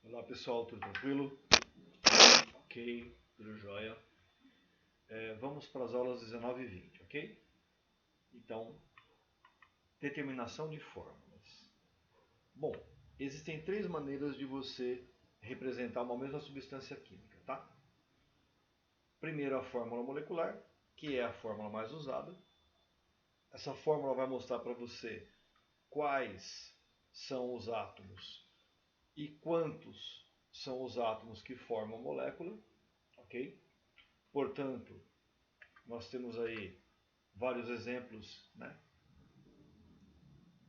Olá pessoal, tudo tranquilo? Ok, tudo jóia. Vamos para as aulas 19 e 20, ok? Então, determinação de fórmulas. Bom, existem três maneiras de você representar uma mesma substância química, tá? Primeiro a fórmula molecular, que é a fórmula mais usada. Essa fórmula vai mostrar para você quais são os átomos e quantos são os átomos que formam a molécula, ok? Portanto, nós temos aí vários exemplos, né?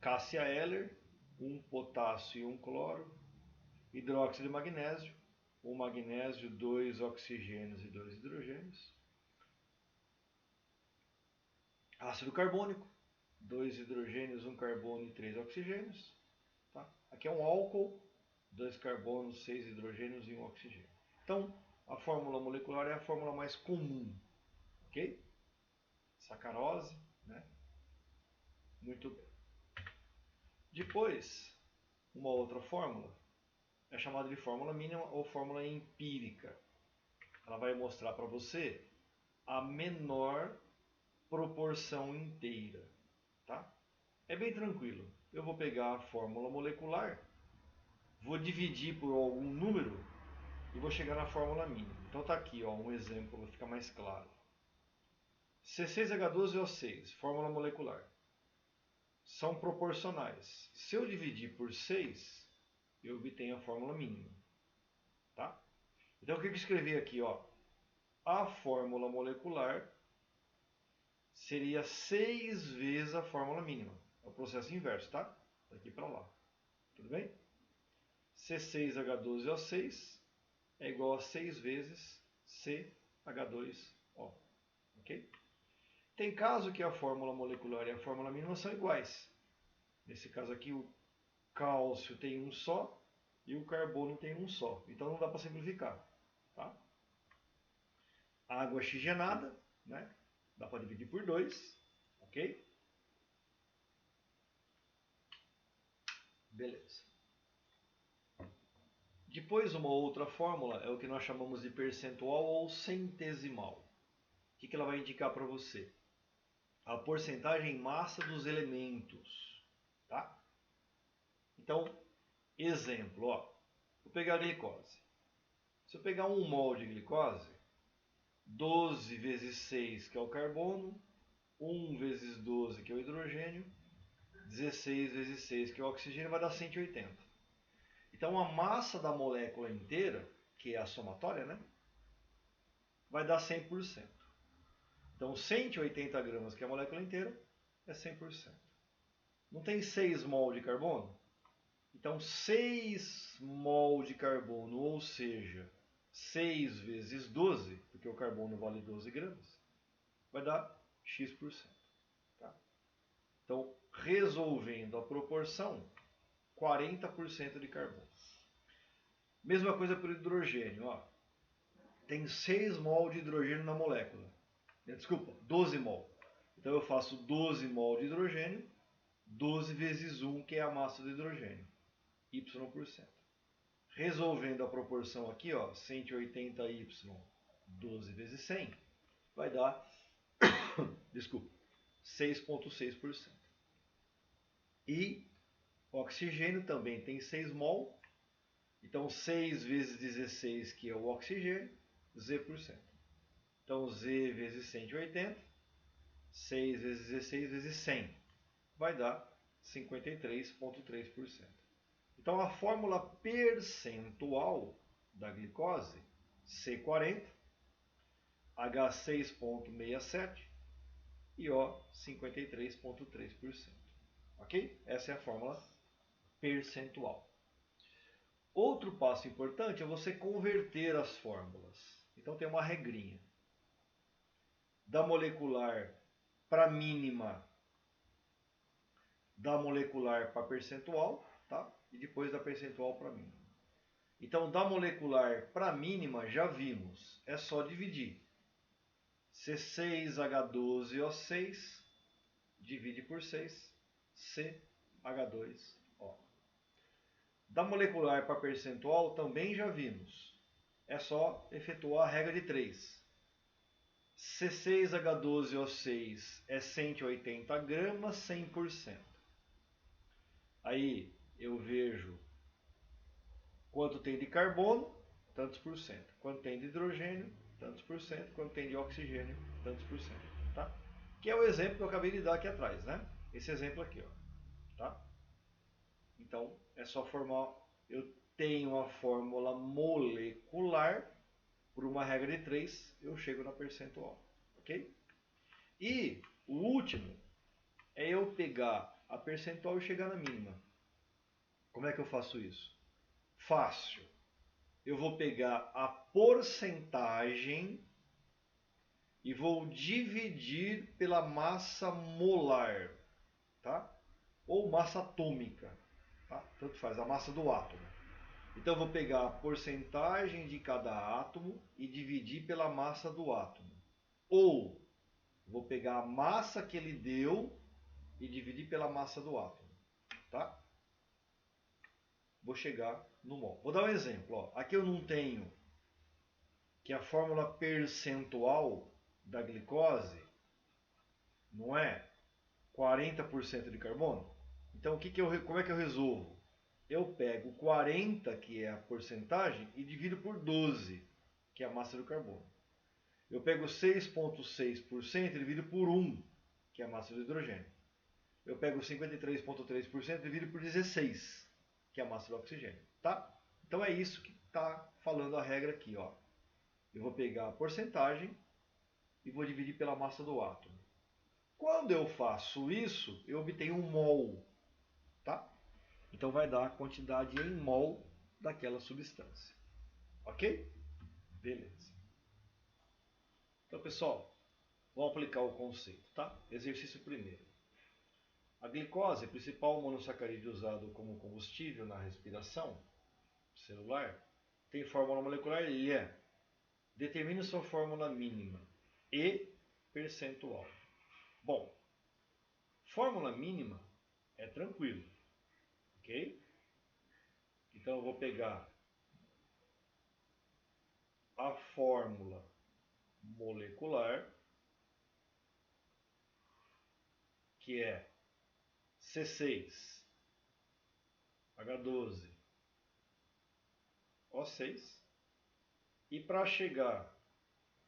Cássia Eller, um potássio e um cloro, hidróxido de magnésio, um magnésio, 2 oxigênios e 2 hidrogênios, ácido carbônico, 2 hidrogênios, 1 carbono e 3 oxigênios. Tá? Aqui é um álcool, 2 carbonos, 6 hidrogênios e 1 oxigênio. Então, a fórmula molecular é a fórmula mais comum, ok? Sacarose, né? Muito bem. Depois, uma outra fórmula é chamada de fórmula mínima ou fórmula empírica. Ela vai mostrar para você a menor proporção inteira, tá? É bem tranquilo. Eu vou pegar a fórmula molecular, vou dividir por algum número e vou chegar na fórmula mínima. Então tá aqui, ó, um exemplo para ficar mais claro. C6H12O6, fórmula molecular. São proporcionais. Se eu dividir por 6, eu obtenho a fórmula mínima, tá? Então o que eu escrevi aqui, ó? A fórmula molecular seria 6 vezes a fórmula mínima. É o processo inverso, tá? Daqui para lá. Tudo bem? C6H12O6 é igual a 6 vezes CH2O. Ok? Tem caso que a fórmula molecular e a fórmula mínima são iguais. Nesse caso aqui, o cálcio tem um só e o carbono tem um só. Então não dá para simplificar. Tá? Água oxigenada, né? Dá para dividir por 2. Ok? Beleza. Depois, uma outra fórmula é o que nós chamamos de percentual ou centesimal. O que ela vai indicar para você? A porcentagem em massa dos elementos. Tá? Então, exemplo, ó, vou pegar a glicose. Se eu pegar 1 mol de glicose, 12 vezes 6, que é o carbono, 1 vezes 12, que é o hidrogênio, 16 vezes 6, que é o oxigênio, vai dar 180. Então a massa da molécula inteira, que é a somatória, né, vai dar 100%. Então 180 gramas, que é a molécula inteira, é 100%. Não tem 6 mol de carbono? Então 6 mol de carbono, ou seja, 6 vezes 12, porque o carbono vale 12 gramas, vai dar X%. Tá? Então, resolvendo a proporção, 40% de carbono. Mesma coisa para o hidrogênio. Ó. Tem 6 mol de hidrogênio na molécula. Desculpa, 12 mol. Então eu faço 12 mol de hidrogênio, 12 vezes 1, que é a massa do hidrogênio, Y%. Resolvendo a proporção aqui, ó, 180Y, 12 vezes 100, vai dar, desculpa, 6,6%. E oxigênio também tem 6 mol, então 6 vezes 16, que é o oxigênio, Z%. Então Z vezes 180, 6 vezes 16 vezes 100, vai dar 53,3%. Então a fórmula percentual da glicose, C40, H6,67 e O 53,3%. Ok? Essa é a fórmula percentual. Outro passo importante é você converter as fórmulas. Então tem uma regrinha. Da molecular para mínima, da molecular para percentual, tá? E depois da percentual para mínima. Então, da molecular para mínima, já vimos, é só dividir. C6H12O6 divide por 6, CH2O. Da molecular para percentual também já vimos. É só efetuar a regra de 3. C6H12O6 é 180 gramas, 100%. Aí eu vejo quanto tem de carbono, tantos por cento. Quanto tem de hidrogênio, tantos por cento. Quanto tem de oxigênio, tantos por cento. Tá? Que é o exemplo que eu acabei de dar aqui atrás, né? Esse exemplo aqui, ó. Tá? Então, é só formar... Eu tenho a fórmula molecular, por uma regra de 3, eu chego na percentual. Ok? E o último é eu pegar a percentual e chegar na mínima. Como é que eu faço isso? Fácil. Eu vou pegar a porcentagem e vou dividir pela massa molar, tá? Ou massa atômica, tá? Tanto faz, a massa do átomo. Então eu vou pegar a porcentagem de cada átomo e dividir pela massa do átomo. Ou vou pegar a massa que ele deu e dividir pela massa do átomo, tá? Vou chegar no mol. Vou dar um exemplo. Ó. Aqui eu não tenho que a fórmula percentual da glicose não é 40% de carbono? Então como é que eu resolvo? Eu pego 40, que é a porcentagem, e divido por 12, que é a massa do carbono. Eu pego 6,6% e divido por 1, que é a massa do hidrogênio. Eu pego 53,3% e divido por 16, que é a massa do oxigênio. Tá? Então é isso que está falando a regra aqui. Ó. Eu vou pegar a porcentagem e vou dividir pela massa do átomo. Quando eu faço isso, eu obtenho um mol. Tá? Então vai dar a quantidade em mol daquela substância. Ok? Beleza. Então, pessoal, vamos aplicar o conceito. Tá? Exercício primeiro. A glicose, principal monossacarídeo usado como combustível na respiração celular, tem fórmula molecular Lhe. Determine sua fórmula mínima e percentual. Bom, fórmula mínima é tranquilo, ok? Então eu vou pegar a fórmula molecular, que é C6H12O6, e para chegar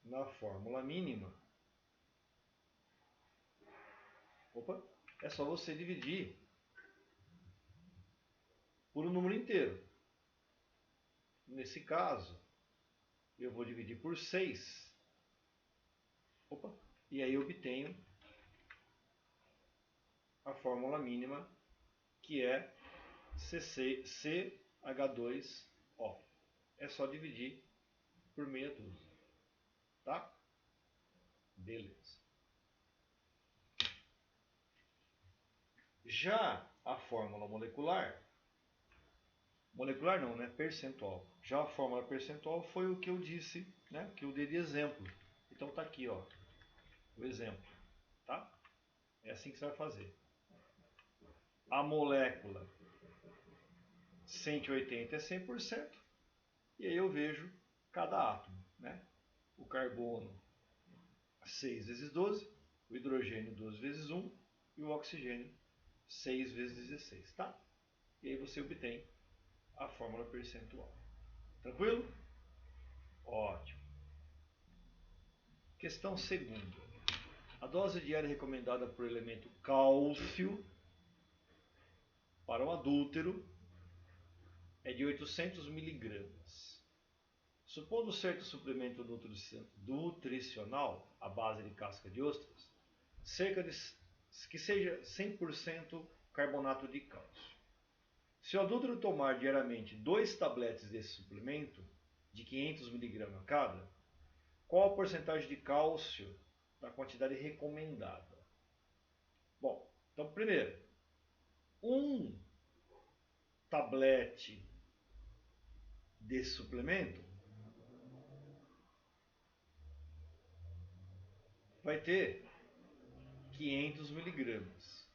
na fórmula mínima, é só você dividir por um número inteiro. Nesse caso, eu vou dividir por 6. E aí eu obtenho a fórmula mínima, que é CH2O. É só dividir por meia dúzia. Tá? Beleza. Já a fórmula molecular não, né? Percentual. Já a fórmula percentual foi o que eu disse, né? Que eu dei de exemplo. Então tá aqui, ó, o exemplo, tá? É assim que você vai fazer. A molécula 180 é 100%, e aí eu vejo cada átomo, né? O carbono 6 vezes 12, o hidrogênio 12 vezes 1 e o oxigênio 6 vezes 16, tá? E aí você obtém a fórmula percentual. Tranquilo? Ótimo. Questão segunda. A dose diária recomendada por elemento cálcio para um adúltero é de 800 miligramas. Supondo certo suplemento nutricional à base de casca de ostras, que seja 100% carbonato de cálcio. Se o adúltero tomar diariamente 2 tabletes desse suplemento, de 500 mg cada, qual a porcentagem de cálcio da quantidade recomendada? Bom, então primeiro, um tablete desse suplemento vai ter 500 miligramas.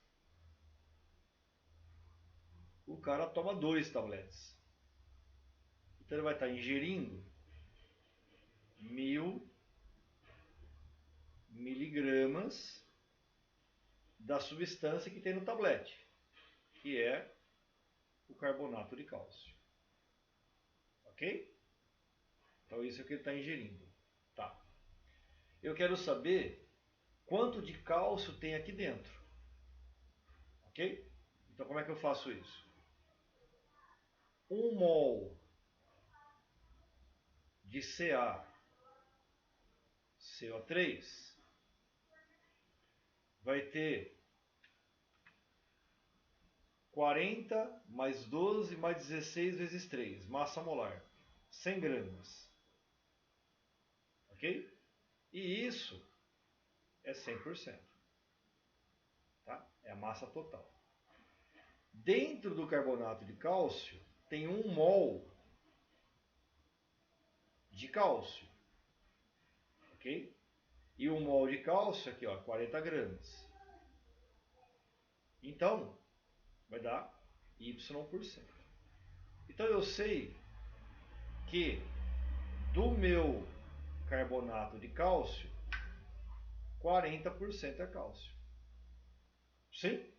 o cara toma 2 tabletes. Então ele vai estar ingerindo 1000 miligramas da substância que tem no tablete, que é o carbonato de cálcio. Ok? Então isso é o que ele está ingerindo. Tá. Eu quero saber quanto de cálcio tem aqui dentro. Ok? Então como é que eu faço isso? 1 mol de CaCO3 vai ter 40 mais 12 mais 16 vezes 3, massa molar, 100 gramas. Ok? E isso é 100%. Tá? É a massa total. Dentro do carbonato de cálcio tem 1 mol de cálcio. Ok? E 1 mol de cálcio aqui, ó, 40 gramas. Então, vai dar Y%. Então eu sei que do meu carbonato de cálcio, 40% é cálcio. Sim?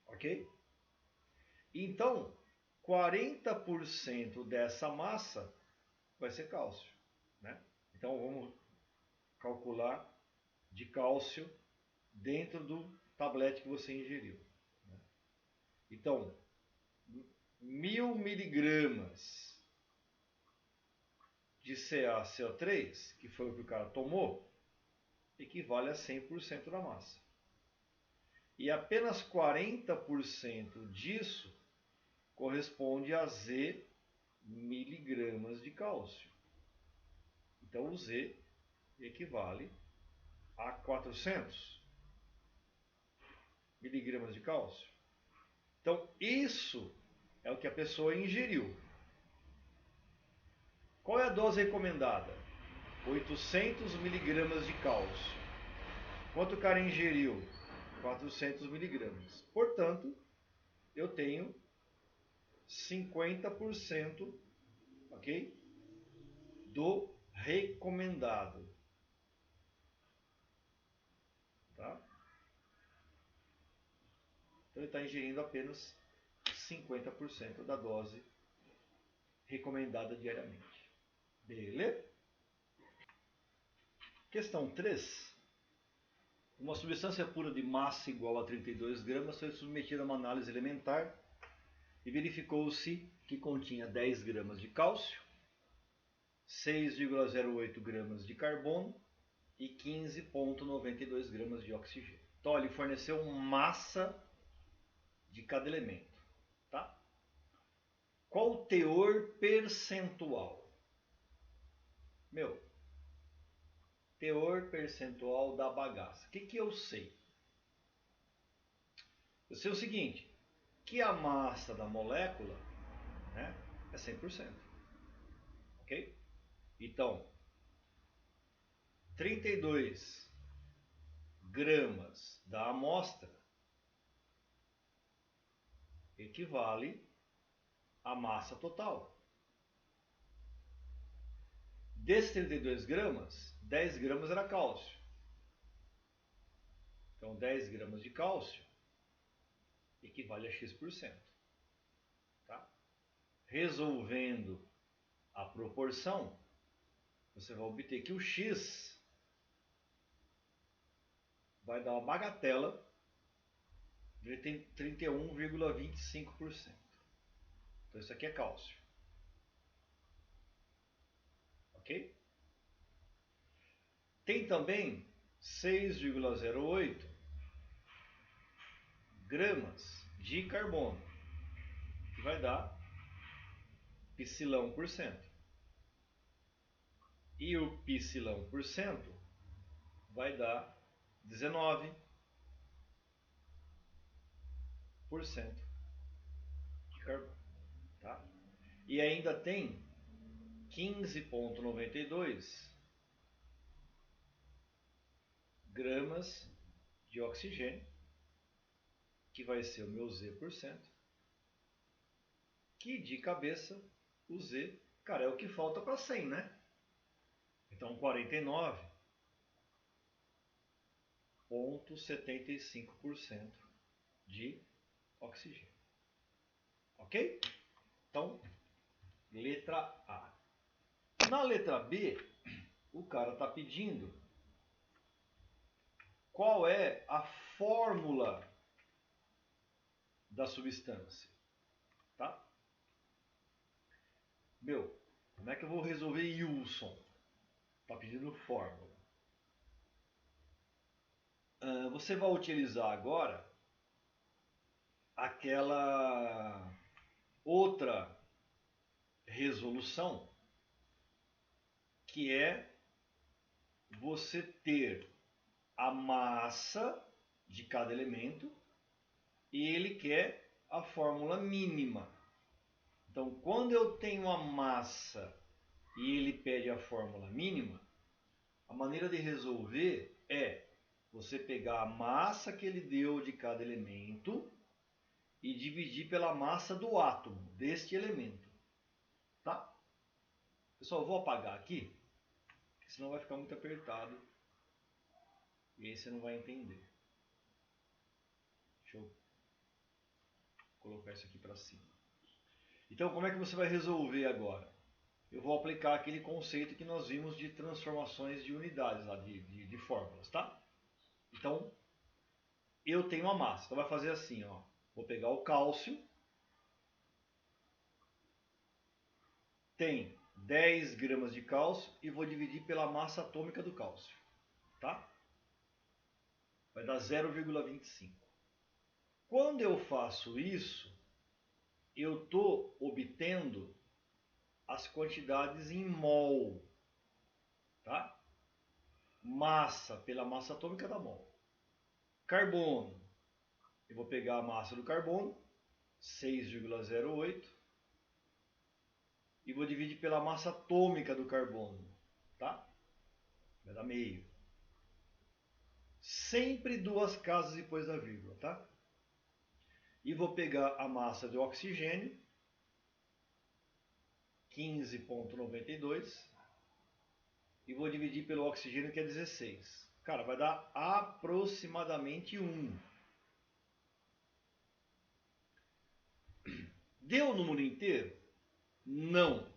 Ok? Então, 40% dessa massa vai ser cálcio. Né? Então vamos calcular de cálcio dentro do tablete que você ingeriu. Né? Então, 1000 miligramas de CaCO3, que foi o que o cara tomou, equivale a 100% da massa. E apenas 40% disso corresponde a Z miligramas de cálcio. Então o Z equivale a 400 miligramas de cálcio. Então isso é o que a pessoa ingeriu. Qual é a dose recomendada? 800 miligramas de cálcio. Quanto o cara ingeriu? 400 miligramas. Portanto, eu tenho 50%, ok? Do recomendado. Tá? Então ele está ingerindo apenas 50% da dose recomendada diariamente. Beleza? Questão 3. Uma substância pura de massa igual a 32 gramas foi submetida a uma análise elementar e verificou-se que continha 10 gramas de cálcio, 6,08 gramas de carbono e 15,92 gramas de oxigênio. Então ele forneceu massa de cada elemento. Tá? Qual o teor percentual? Teor percentual da bagaça. O que eu sei? Eu sei o seguinte, que a massa da molécula, né, é 100%. Ok? Então, 32 gramas da amostra equivale à massa total. Desses 32 gramas, 10 gramas era cálcio. Então 10 gramas de cálcio equivale a X%. Tá? Resolvendo a proporção, você vai obter que o X vai dar uma bagatela de 31,25%. Então isso aqui é cálcio. Ok? Tem também 6,08 gramas de carbono, que vai dar π%. E o π% vai dar 19% de carbono. Tá? E ainda tem 15,92 gramas de oxigênio, que vai ser o meu Z%, que de cabeça o Z, cara, é o que falta para 100, né? Então 49,75% de oxigênio. Ok? Então, letra A. Na letra B, o cara está pedindo qual é a fórmula da substância. Tá? Meu, como é que eu vou resolver Wilson? Está pedindo fórmula. Você vai utilizar agora aquela outra resolução, que é você ter a massa de cada elemento e ele quer a fórmula mínima. Então, quando eu tenho a massa e ele pede a fórmula mínima, a maneira de resolver é você pegar a massa que ele deu de cada elemento e dividir pela massa do átomo deste elemento. Tá? Pessoal, eu vou apagar aqui, porque senão vai ficar muito apertado e aí você não vai entender. Deixa eu colocar isso aqui para cima. Então, como é que você vai resolver agora? Eu vou aplicar aquele conceito que nós vimos de transformações de unidades, lá, de fórmulas, tá? Então, eu tenho a massa. Então, vai fazer assim, ó. Vou pegar o cálcio. Tem 10 gramas de cálcio e vou dividir pela massa atômica do cálcio, tá? Vai dar 0,25. Quando eu faço isso, eu estou obtendo as quantidades em mol, tá? Massa pela massa atômica dá mol. Carbono, eu vou pegar a massa do carbono, 6,08, e vou dividir pela massa atômica do carbono, tá? Vai dar meio. Sempre duas casas depois da vírgula, tá? E vou pegar a massa de oxigênio, 15,92, e vou dividir pelo oxigênio, que é 16. Cara, vai dar aproximadamente 1. Deu o número inteiro? Não.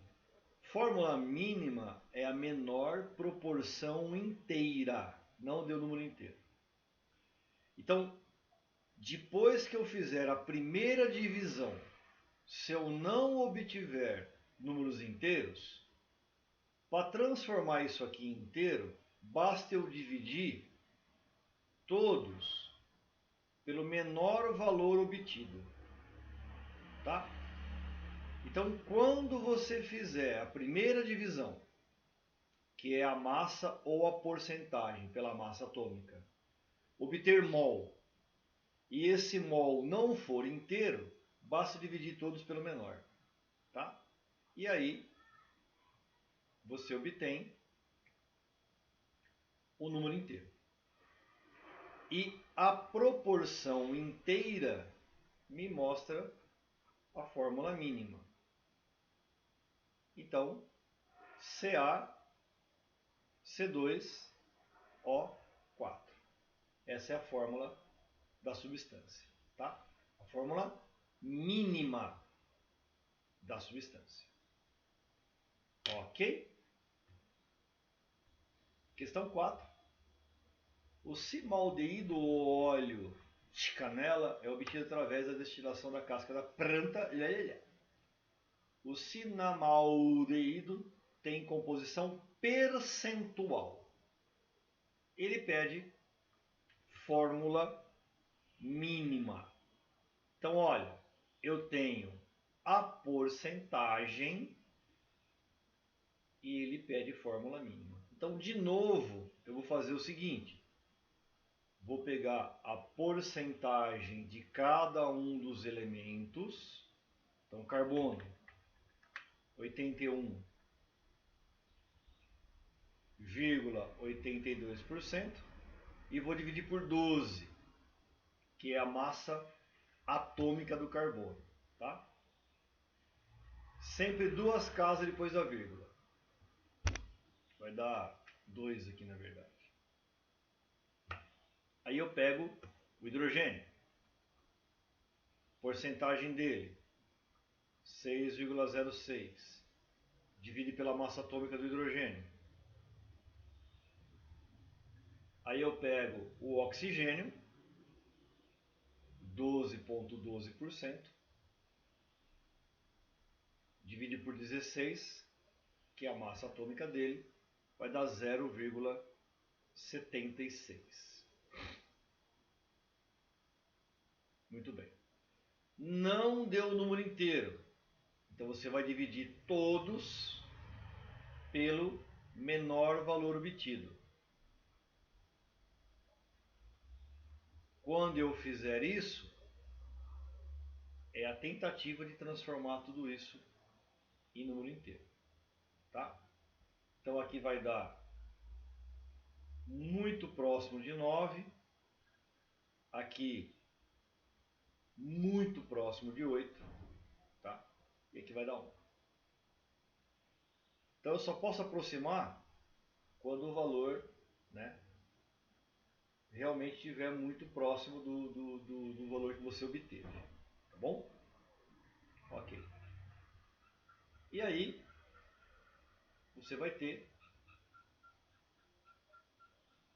Fórmula mínima é a menor proporção inteira. Não deu o número inteiro. Então, depois que eu fizer a primeira divisão, se eu não obtiver números inteiros, para transformar isso aqui em inteiro, basta eu dividir todos pelo menor valor obtido. Tá? Então, quando você fizer a primeira divisão, que é a massa ou a porcentagem pela massa atômica, obter mol, e esse mol não for inteiro, basta dividir todos pelo menor. Tá? E aí, você obtém o número inteiro. E a proporção inteira me mostra a fórmula mínima. Então, CaC2O4. Essa é a fórmula da substância, tá? A fórmula mínima da substância. Ok? Questão 4. O cimaldeído ou óleo de canela é obtido através da destilação da casca da planta. O cinnamaldeído tem composição percentual. Ele pede fórmula mínima. Então, olha, eu tenho a porcentagem e ele pede fórmula mínima. Então, de novo, eu vou fazer o seguinte. Vou pegar a porcentagem de cada um dos elementos. Então, carbono, 81,82%. E vou dividir por 12, que é a massa atômica do carbono. Tá? Sempre duas casas depois da vírgula. Vai dar 2 aqui na verdade. Aí eu pego o hidrogênio. Porcentagem dele, 6,06. Divide pela massa atômica do hidrogênio. Aí eu pego o oxigênio, 12,12%. Divide por 16, que é a massa atômica dele, vai dar 0,76. Muito bem. Não deu o número inteiro. Então você vai dividir todos pelo menor valor obtido. Quando eu fizer isso, é a tentativa de transformar tudo isso em número inteiro. Tá? Então aqui vai dar muito próximo de 9. Aqui muito próximo de 8. Tá? E aqui vai dar 1. Então eu só posso aproximar quando o valor, né, realmente estiver muito próximo do valor que você obteve. Tá bom? Ok. E aí você vai ter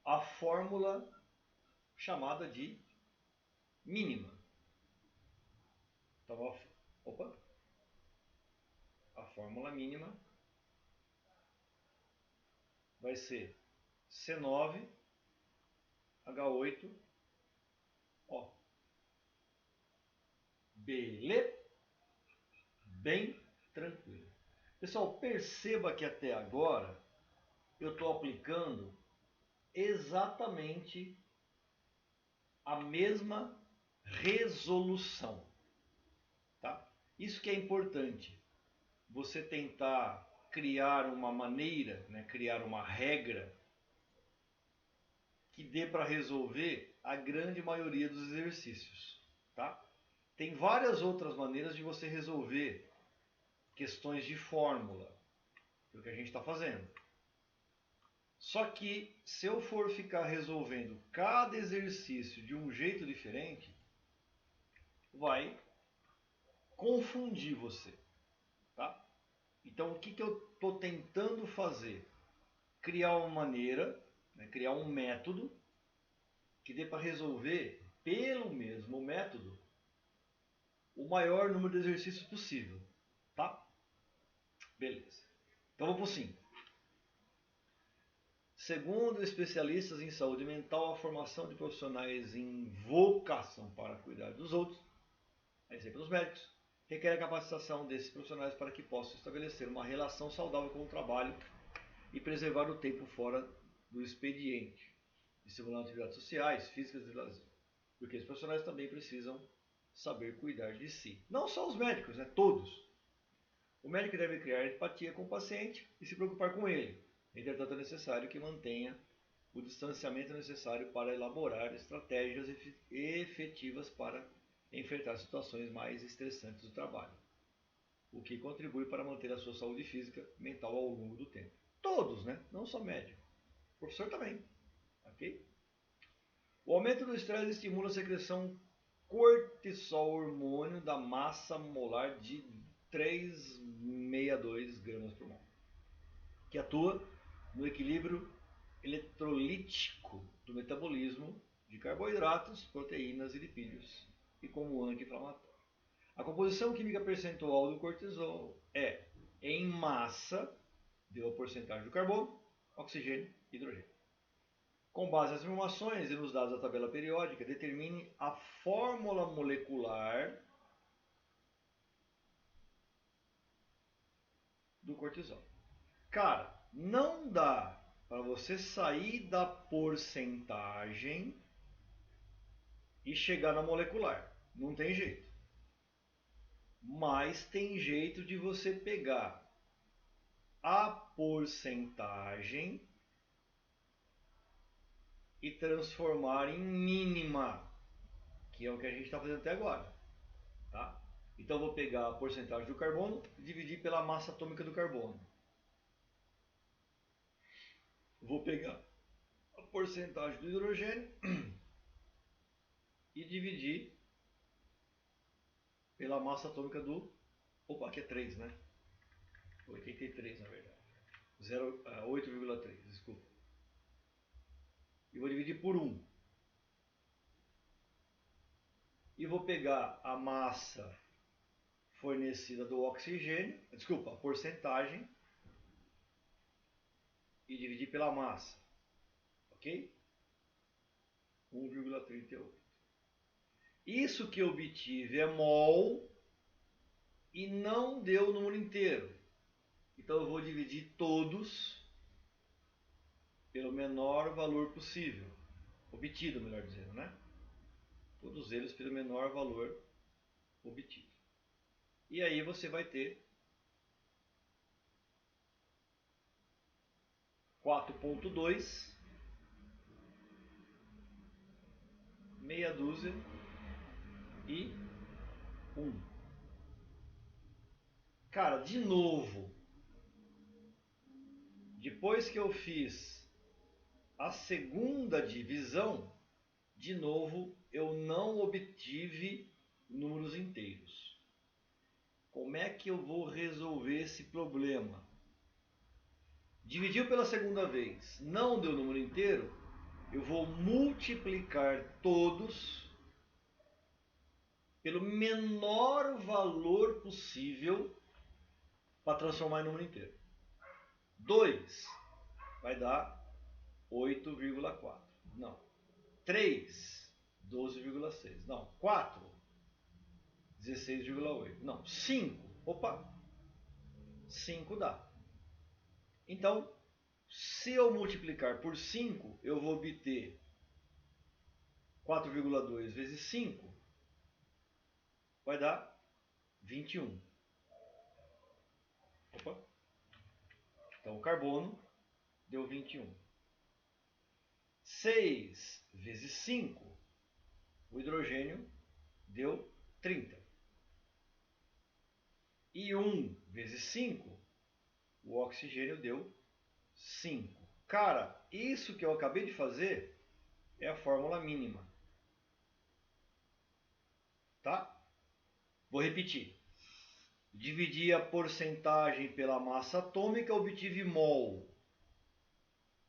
a fórmula chamada de mínima. Então, a fórmula mínima vai ser C9H8O. Beleza? Bem tranquilo. Pessoal, perceba que até agora eu estou aplicando exatamente a mesma resolução. Tá? Isso que é importante. Você tentar criar uma maneira, né, criar uma regra que dê para resolver a grande maioria dos exercícios. Tá? Tem várias outras maneiras de você resolver questões de fórmula, que é o que a gente está fazendo. Só que se eu for ficar resolvendo cada exercício de um jeito diferente, vai confundir você. Tá? Então o que eu estou tentando fazer? Criar uma maneira, né, criar um método que dê para resolver pelo mesmo método o maior número de exercícios possível. Tá? Beleza. Então vamos para o 5. Segundo especialistas em saúde mental, a formação de profissionais em vocação para cuidar dos outros, a exemplo dos médicos, requer a capacitação desses profissionais para que possam estabelecer uma relação saudável com o trabalho e preservar o tempo fora do expediente, estimulando atividades sociais, físicas e lazer. Porque os profissionais também precisam saber cuidar de si. Não só os médicos, né? Todos. O médico deve criar empatia com o paciente e se preocupar com ele. Entretanto, é necessário que mantenha o distanciamento necessário para elaborar estratégias efetivas para enfrentar situações mais estressantes do trabalho, o que contribui para manter a sua saúde física e mental ao longo do tempo. Todos, né? Não só médico. O professor também. Ok? O aumento do estresse estimula a secreção cortisol, hormônio da massa molar de 362 gramas por mol, que atua no equilíbrio eletrolítico do metabolismo de carboidratos, proteínas e lipídios, e como anti-inflamatório. A composição química percentual do cortisol é, em massa, deu a porcentagem do carbono, oxigênio e hidrogênio. Com base nas informações e nos dados da tabela periódica, determine a fórmula molecular do cortisol. Cara, não dá para você sair da porcentagem e chegar na molecular. Não tem jeito. Mas tem jeito de você pegar a porcentagem e transformar em mínima, que é o que a gente está fazendo até agora. Tá? Então eu vou pegar a porcentagem do carbono e dividir pela massa atômica do carbono. Vou pegar a porcentagem do hidrogênio e dividir pela massa atômica do... Opa, aqui é 3, né? 83 na verdade. 8,3, desculpa. E vou dividir por 1. E vou pegar a massa fornecida do oxigênio, desculpa, a porcentagem, e dividir pela massa. Ok? 1,38. Isso que eu obtive é mol e não deu o número inteiro. Então eu vou dividir todos pelo menor valor possível. Obtido, melhor dizendo, né? Todos eles pelo menor valor obtido. E aí você vai ter 4,2, meia dúzia e 1. Cara, de novo, depois que eu fiz a segunda divisão, de novo eu não obtive números inteiros. Como é que eu vou resolver esse problema? Dividiu pela segunda vez, não deu o número inteiro, eu vou multiplicar todos pelo menor valor possível para transformar em número inteiro. 2 vai dar 8,4. Não. 3, 12,6. Não. 4, 16,8. Não. 5. Opa. 5 dá. Então, se eu multiplicar por 5, eu vou obter 4,2 vezes 5 vai dar 21. Opa. Então o carbono deu 21. 6 vezes 5, o hidrogênio deu 30. E 1 vezes 5, o oxigênio deu 5. Cara, isso que eu acabei de fazer é a fórmula mínima. Tá? Vou repetir. Dividi a porcentagem pela massa atômica, obtive mol.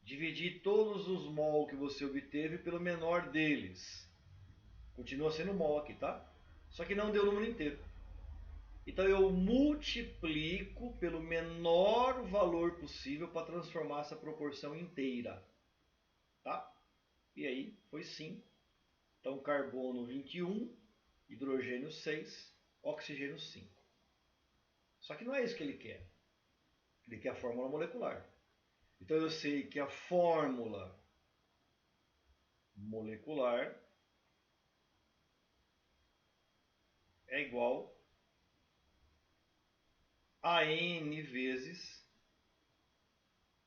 Dividi todos os mol que você obteve pelo menor deles. Continua sendo mol aqui, tá? Só que não deu o número inteiro. Então eu multiplico pelo menor valor possível para transformar essa proporção inteira. Tá? E aí foi 5. Então carbono 21, hidrogênio 6, oxigênio 5. Só que não é isso que ele quer. Ele quer a fórmula molecular. Então eu sei que a fórmula molecular é igual a N vezes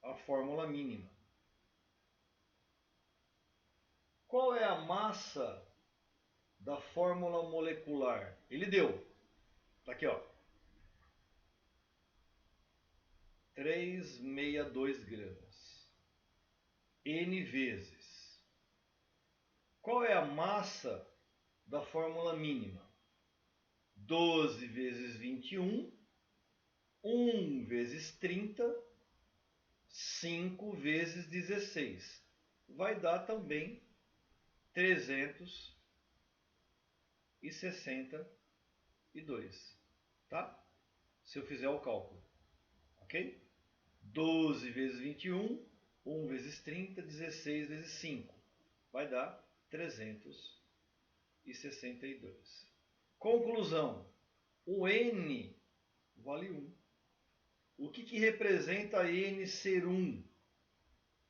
a fórmula mínima. Qual é a massa da fórmula molecular? Ele deu. Tá aqui, ó. 362 gramas. N vezes. Qual é a massa da fórmula mínima? 12 vezes 21, 1 vezes 30, 5 vezes 16. Vai dar também 362, tá? Se eu fizer o cálculo, ok? 12 vezes 21, 1 vezes 30, 16 vezes 5. Vai dar 362. Conclusão. O N vale 1. O que representa N ser 1?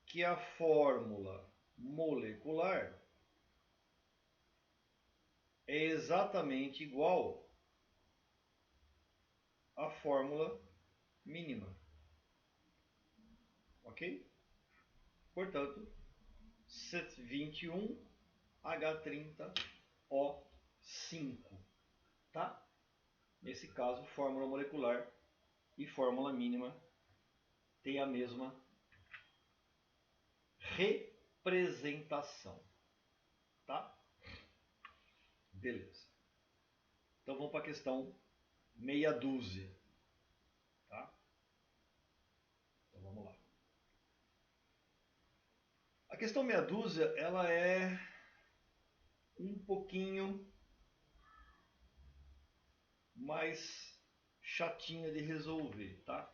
Que a fórmula molecular é exatamente igual à fórmula mínima. Ok? Portanto, 21H30O5. Tá? Nesse caso, fórmula molecular e fórmula mínima têm a mesma representação. Tá? Beleza. Então vamos para a questão meia dúzia. Tá? Então vamos lá. A questão meia dúzia, ela é um pouquinho mais chatinha de resolver, tá?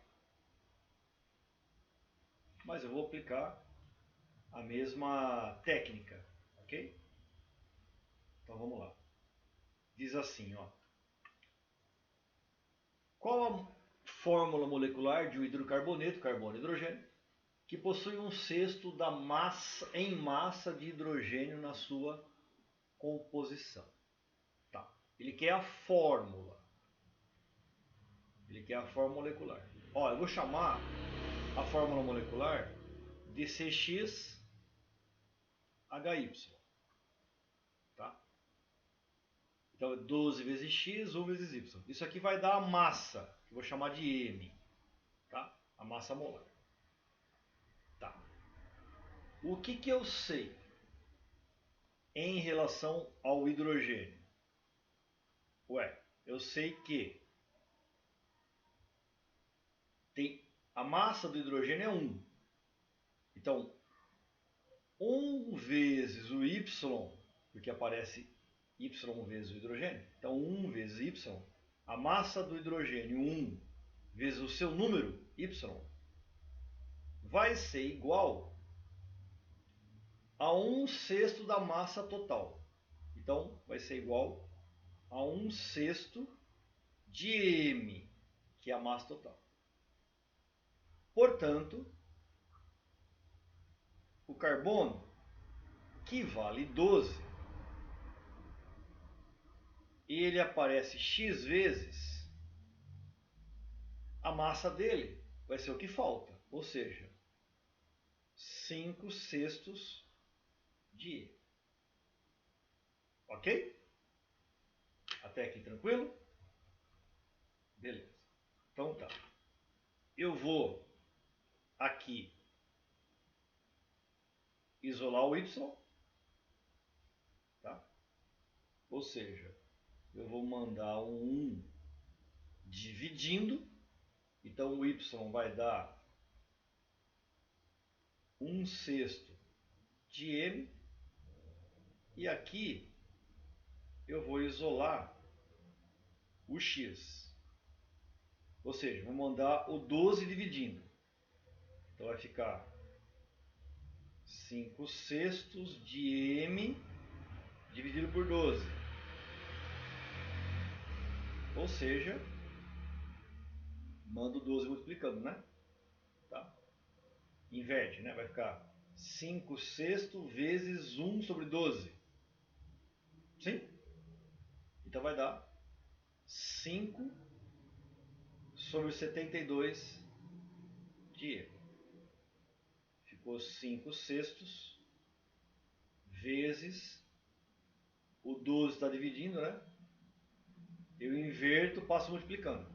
Mas eu vou aplicar a mesma técnica, ok? Então vamos lá. Diz assim, ó. Qual a fórmula molecular de um hidrocarboneto, carbono e hidrogênio, que possui um sexto da massa em massa de hidrogênio na sua composição? Tá. Ele quer a fórmula. Ele quer a fórmula molecular. Ó, eu vou chamar a fórmula molecular de CXHY. Tá? Então, 12 vezes X, 1 vezes Y. Isso aqui vai dar a massa, que eu vou chamar de M. Tá? A massa molar. Tá. O que eu sei em relação ao hidrogênio? Ué, eu sei que a massa do hidrogênio é 1. Então, 1 vezes o Y, porque aparece Y vezes o hidrogênio. Então, 1 vezes Y, a massa do hidrogênio 1 vezes o seu número, Y, vai ser igual a 1/6 da massa total. Então, vai ser igual a 1/6 de M, que é a massa total. Portanto, o carbono, que vale 12, e ele aparece X vezes, a massa dele vai ser o que falta, ou seja, 5/6 de E. Ok? Até aqui tranquilo? Beleza. Então tá. Eu vou aqui isolar o Y, tá? Ou seja, eu vou mandar um 1 dividindo, então o Y vai dar 1/6 de M, e aqui eu vou isolar o X, ou seja, vou mandar o 12 dividindo, então vai ficar 5/6 de M dividido por 12, ou seja, mando o 12 multiplicando, né? Tá? Inverte, né? Vai ficar 5/6 vezes 1 sobre 12. Sim? Então vai dar 5 sobre 72 de E. Ficou 5/6 vezes o 12 está dividindo, né? Eu inverto, passo multiplicando.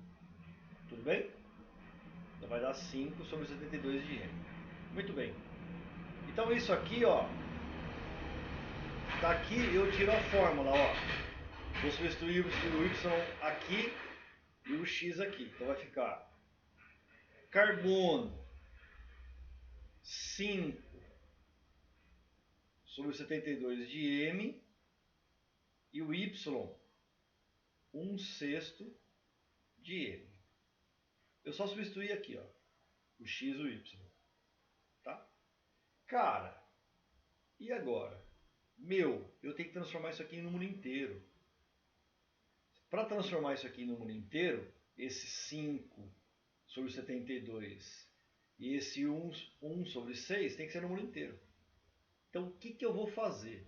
Tudo bem? Então vai dar 5 sobre 72 de M. Muito bem. Então isso aqui, ó, tá aqui, eu tiro a fórmula, ó. Vou substituir o Y aqui e o X aqui. Então vai ficar carbono 5 sobre 72 de M e o Y 1/6 de M. Eu só substituí aqui, ó, o X e o Y. Tá? Cara, e agora? Eu tenho que transformar isso aqui em número inteiro. Para transformar isso aqui em número inteiro, esse 5 sobre 72 e esse 1 sobre 6 tem que ser número inteiro. Então, o que eu vou fazer?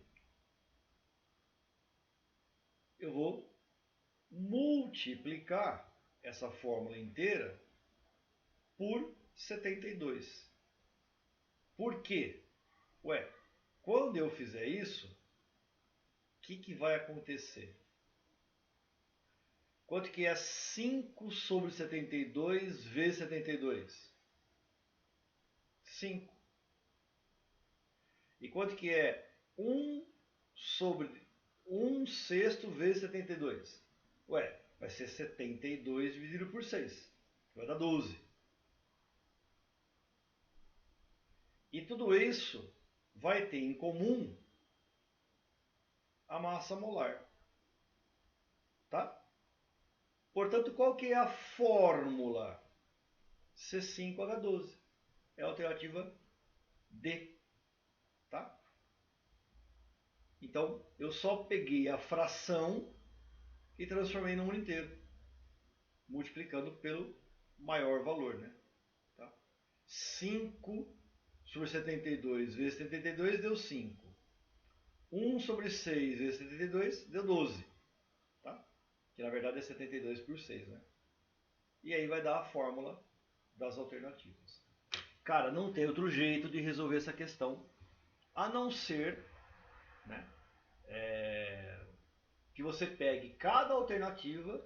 Eu vou multiplicar essa fórmula inteira por 72. Por quê? Ué, quando eu fizer isso, o que vai acontecer? Quanto que é 5 sobre 72 vezes 72? 5. E quanto que é 1 sobre 1 sexto vezes 72? Ué, vai ser 72 dividido por 6. Vai dar 12. E tudo isso vai ter em comum a massa molar. Tá? Portanto, qual que é a fórmula? C5H12. É a alternativa D. Tá? Então, eu só peguei a fração e transformei em número inteiro, multiplicando pelo maior valor, né? Tá? 5 sobre 72 vezes 72 deu 5. 1 sobre 6 vezes 72 deu 12. Tá? Que na verdade é 72 por 6, né? E aí vai dar a fórmula das alternativas. Cara, não tem outro jeito de resolver essa questão a não ser, né, que você pegue cada alternativa,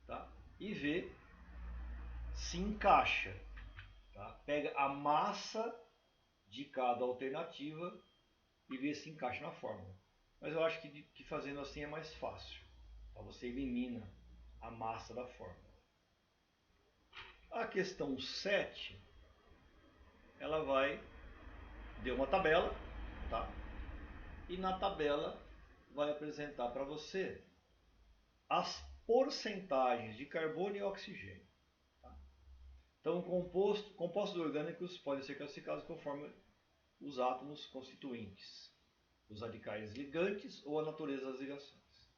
tá, e vê se encaixa. Tá? Pega a massa de cada alternativa e vê se encaixa na fórmula. Mas eu acho que fazendo assim é mais fácil. Tá? Você elimina a massa da fórmula. A questão 7, ela vai deu uma tabela, tá? E na tabela vai apresentar para você as porcentagens de carbono e oxigênio. Tá? Então, compostos orgânicos podem ser classificados conforme os átomos constituintes, os radicais ligantes ou a natureza das ligações.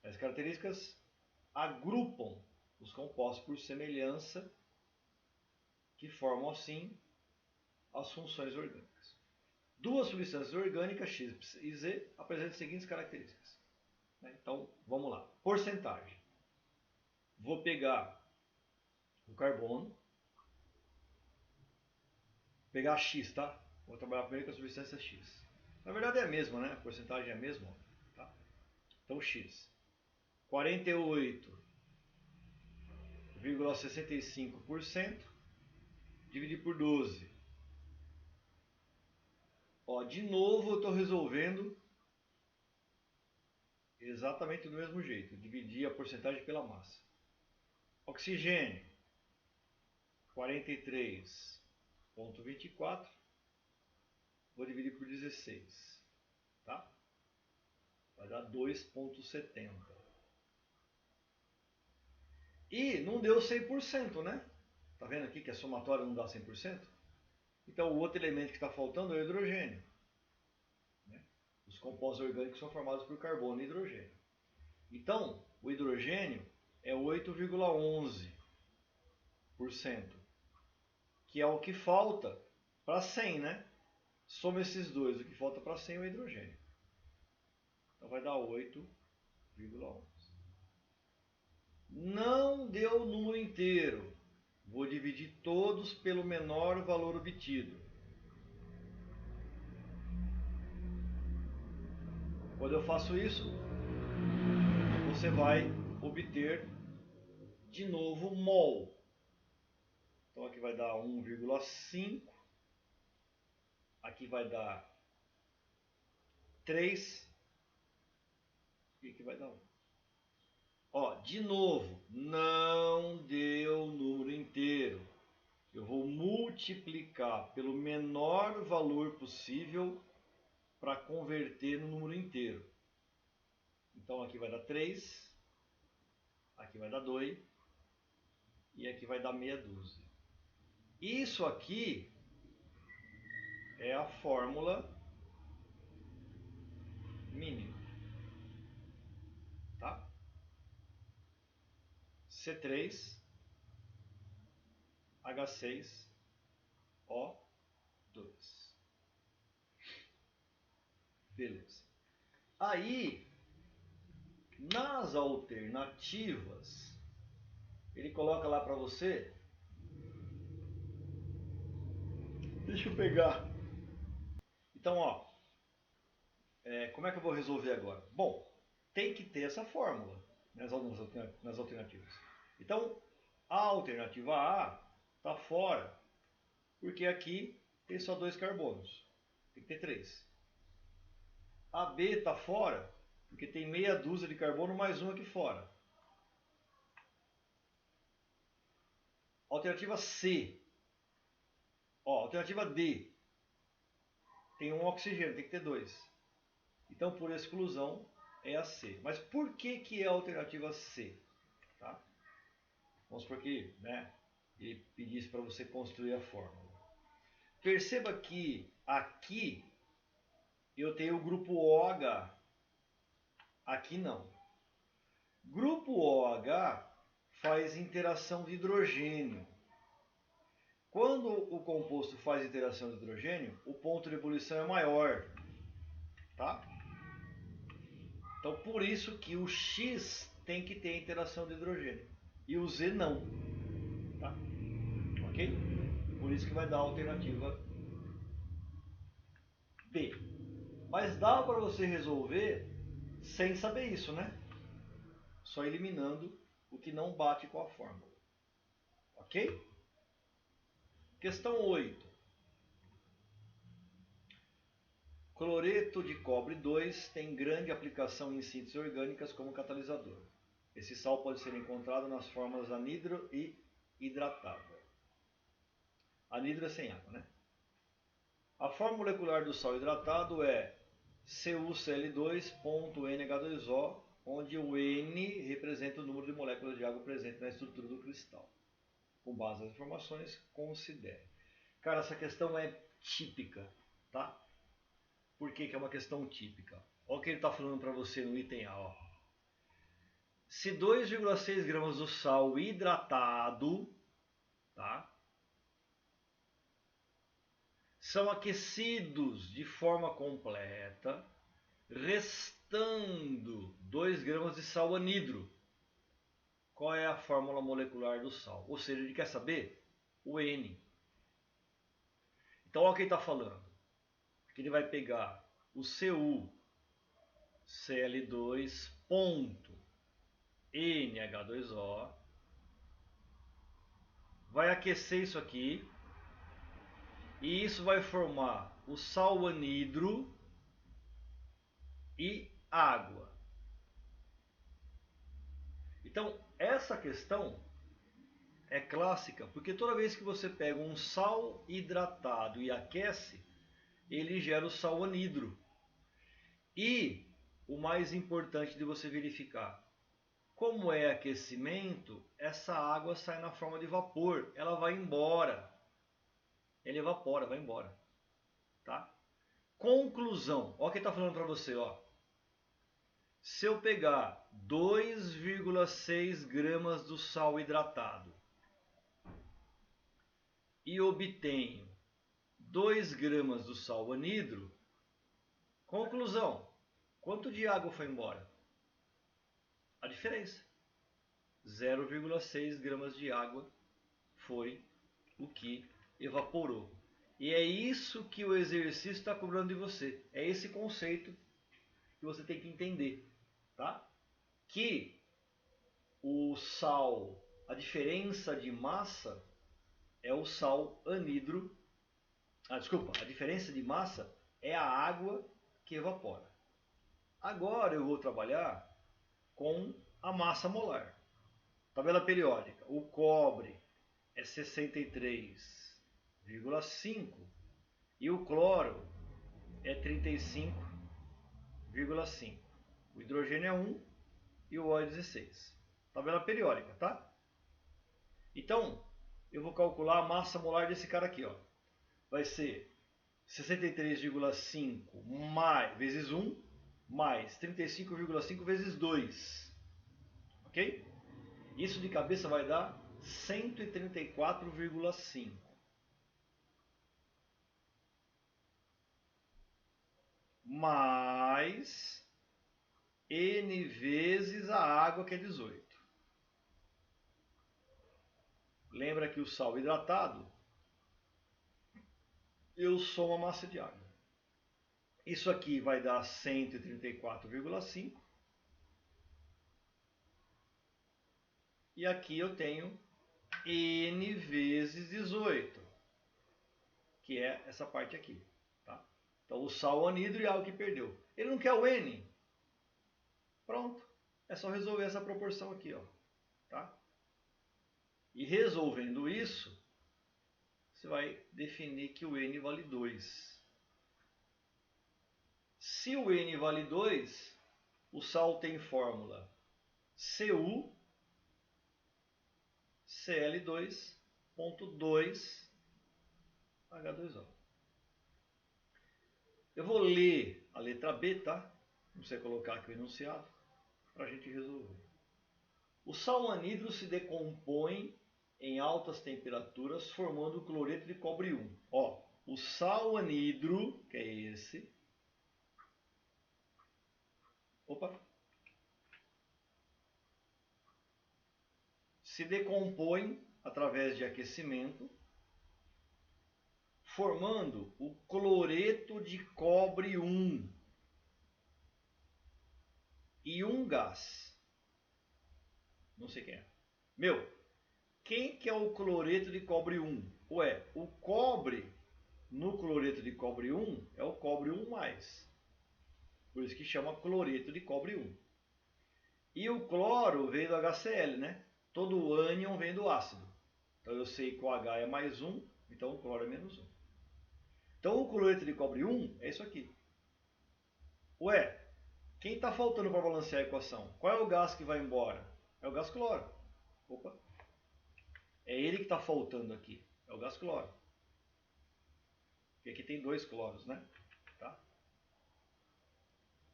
As características agrupam os compostos por semelhança, que formam assim as funções orgânicas. Duas substâncias orgânicas, X e Z, apresentam as seguintes características. Então, vamos lá. Porcentagem. Vou pegar o carbono, pegar X, tá? Vou trabalhar primeiro com a substância X. Na verdade é a mesma, né? A porcentagem é a mesma. Tá? Então, X. 48,65% dividido por 12. Ó, de novo eu estou resolvendo exatamente do mesmo jeito. Dividir a porcentagem pela massa. Oxigênio. 43,24. Vou dividir por 16. Tá? Vai dar 2,70. E não deu 100%, né? Tá vendo aqui que a somatória não dá 100%? Então o outro elemento que está faltando é o hidrogênio. Né? Os compostos orgânicos são formados por carbono e hidrogênio. Então, o hidrogênio é 8,11%, que é o que falta para 100, né? Soma esses dois, o que falta para 100 é o hidrogênio. Então vai dar 8,11. Não deu o número inteiro. Vou dividir todos pelo menor valor obtido. Quando eu faço isso, você vai obter de novo mol. Então aqui vai dar 1,5. Aqui vai dar 3. E aqui vai dar 1. Ó, de novo, não deu o número inteiro. Eu vou multiplicar pelo menor valor possível para converter no número inteiro. Então aqui vai dar 3, aqui vai dar 2 e aqui vai dar meia dúzia. Isso aqui é a fórmula mínima. Tá? C3, H6O2. Beleza. Aí, nas alternativas, ele coloca lá para você. Deixa eu pegar. Então, ó, como é que eu vou resolver agora? Bom, tem que ter essa fórmula. nas alternativas. Então, a alternativa A está fora, porque aqui tem só 2 carbonos, tem que ter 3. A B está fora, porque tem meia dúzia de carbono mais um aqui fora. Alternativa C. Alternativa D. Tem um oxigênio, tem que ter 2. Então, por exclusão, é a C. Mas por que é a alternativa C? Tá? Vamos supor que ele pedisse para você construir a fórmula. Perceba que aqui eu tenho o grupo OH. Aqui não. Grupo OH faz interação de hidrogênio. Quando o composto faz interação de hidrogênio, o ponto de ebulição é maior. Tá? Então, por isso que o X tem que ter interação de hidrogênio e o Z não. Tá? Ok? Por isso que vai dar a alternativa B. Mas dá para você resolver sem saber isso, né? Só eliminando o que não bate com a fórmula. Ok? Questão 8. Cloreto de cobre 2 tem grande aplicação em sínteses orgânicas como catalisador. Esse sal pode ser encontrado nas fórmulas anidro e hidratável. Anidro é sem água, né? A fórmula molecular do sal hidratado é CuCl2.NH2O, onde o N representa o número de moléculas de água presente na estrutura do cristal. Com base nas informações, considere. Cara, essa questão é típica, tá? Por que é uma questão típica? Olha o que ele está falando para você no item A. Ó. Se 2,6 gramas do sal hidratado, tá, são aquecidos de forma completa, restando 2 gramas de sal anidro. Qual é a fórmula molecular do sal? Ou seja, ele quer saber o N. Então, olha o que ele está falando. Que ele vai pegar o CuCl2.NH2O, vai aquecer isso aqui, e isso vai formar o sal anidro e água. Então, essa questão é clássica, porque toda vez que você pega um sal hidratado e aquece, ele gera o sal anidro. E o mais importante de você verificar, como é aquecimento, essa água sai na forma de vapor, ela vai embora. Ele evapora, vai embora. Tá? Conclusão, olha o que ele está falando para você. Ó. Se eu pegar 2,6 gramas do sal hidratado e obtenho 2 gramas do sal anidro, conclusão, quanto de água foi embora? A diferença. 0,6 gramas de água foi o que evaporou. E é isso que o exercício está cobrando de você. É esse conceito que você tem que entender. Tá? Que o sal, a diferença de massa é o sal anidro. A diferença de massa é a água que evapora. Agora eu vou trabalhar com a massa molar. Tabela periódica. O cobre é 63,5 e o cloro é 35,5. O hidrogênio é 1 e o óleo é 16. Tabela periódica, tá? Então, eu vou calcular a massa molar desse cara aqui, ó. Vai ser 63,5 vezes 1 mais 35,5 vezes 2. Ok? Isso de cabeça vai dar 134,5. Mais N vezes a água, que é 18. Lembra que o sal hidratado, eu somo a massa de água. Isso aqui vai dar 134,5 E aqui eu tenho N vezes 18, que é essa parte aqui. Tá? Então o sal, o anidro e algo que perdeu. Ele não quer o N? Pronto. É só resolver essa proporção aqui. Ó. Tá? E resolvendo isso, você vai definir que o N vale 2. Se o N vale 2, o sal tem fórmula Cu Cl2.2H2O. Eu vou ler a letra B, tá? Você colocar aqui o enunciado para a gente resolver. O sal anidro se decompõe em altas temperaturas formando o cloreto de cobre 1. Ó, o sal anidro, que é esse. Opa! Se decompõe através de aquecimento, formando o cloreto de cobre 1 e um gás. Não sei quem é. Quem que é o cloreto de cobre 1? Ué, o cobre no cloreto de cobre 1 é o cobre 1+. Por isso que chama cloreto de cobre 1. E o cloro veio do HCl, né? Todo o ânion vem do ácido. Então eu sei que o H é mais 1, então o cloro é menos 1. Então o cloreto de cobre 1 é isso aqui. Ué, quem está faltando para balancear a equação? Qual é o gás que vai embora? É o gás cloro. Opa. É ele que está faltando aqui. É o gás cloro. Porque aqui tem 2 cloros, né? Tá?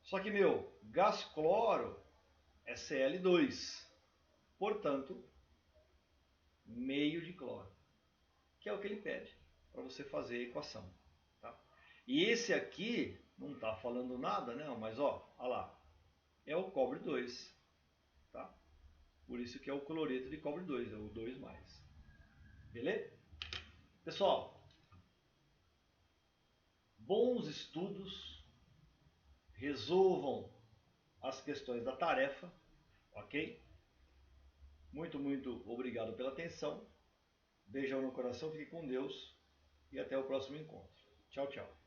Só que, gás cloro é Cl2. Portanto, meio de cloro. Que é o que ele pede para você fazer a equação. Tá? E esse aqui não está falando nada, né? Mas ó, olha lá. É o cobre 2. Tá? Por isso que é o cloreto de cobre 2. É o 2+. Beleza? Pessoal, bons estudos. Resolvam as questões da tarefa. Ok? Muito, muito obrigado pela atenção. Beijão no coração, fique com Deus e até o próximo encontro. Tchau, tchau.